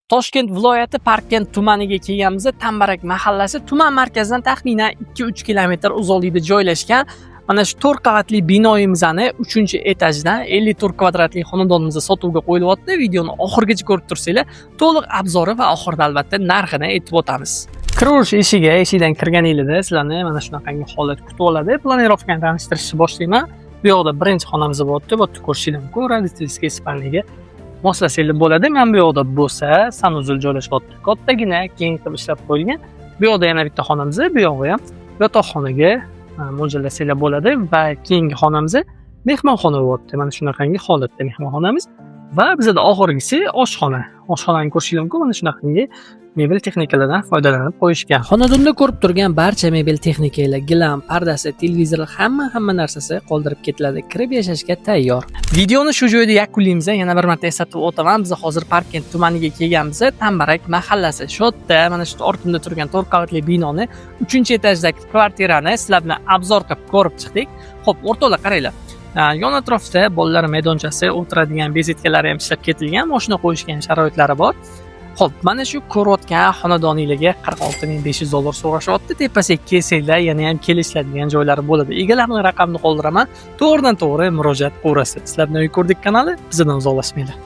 Toshkent viloyati Parkent tumaniga kelganmiz. Tambarak mahallasi tuman markazidan taxminan 2-3 kilometr uzoqlikda joylashgan. Mana shu 4 qavatli binoyimizni 3-etajdan 54 kvadratli xonadonimizni sotuvga qo'yilyapti. Videoni oxirigacha ko'rib tursanglar, to'liq obzori va oxirida albatta narxini aytib o'tamiz. Kirish eshikdan kirganingizda sizlarni mana shunaqangi holat kutib oladi. Planirovkani tanishtirishni boshlayman. Bu yoqda birinchi xonamiz bo'lyapti. Bu yerda ko'rishingiz mumkin. Родительский spalniga moslasanglar bo'ladi. Mana bu yoqda bo'lsa, sanuzul joylashibdi. Kattagina, keng qilib ishlab qo'yilgan. Bu yoqda yana bitta xonamiz, bu yoqda ham yotoqxonaga mo'ljallasanglar bo'ladi va keyingi xonamiz mehmonxona bo'lyapti. Mana shunaqangi holatda mehmonxonamiz va bizda oxirgisi oshxona. Oshxonani ko'rishingiz mumkin. Mana shunaqangi mebel texnikalardan foydalanib qo'yishgan. Xonadonda ko'rib turgan barcha mebel texnikalar, gilam, pardasi, televizor, hamma narsasi qoldirib ketiladi. Kirib yashashga tayyor. Videoni shu joyda yakunlaymiz. Yana bir marta eslatib o'taman. Biz hozir Parkent tumaniga kelganmiz. Tambarak mahallasi. Shu yerda mana shu ortimda turgan 4 qavatli binoni 3-etajdagi kvartirani sizlar bilan obzor qilib ko'rib chiqdik. Xo'p, o'rtoqlar qaranglar. Yon atrofda bolalar maydonchasi, o'tiradigan bezetkalari ham ishlab ketilgan, mashina qo'yishgan sharoitlari bor. Xo'p, mana shu ko'rayotgan xonadoningizga 46500 dollar so'rashyapti. Tepasiga kelsanglar, yana ham kelishadigan joylari bo'ladi. Egalarning raqamini qoldiraman. To'g'ridan to'g'ri murojaat qilaverasiz. Sizlar bilan uy ko'rdik kanali bizdan uzoqlashmanglar.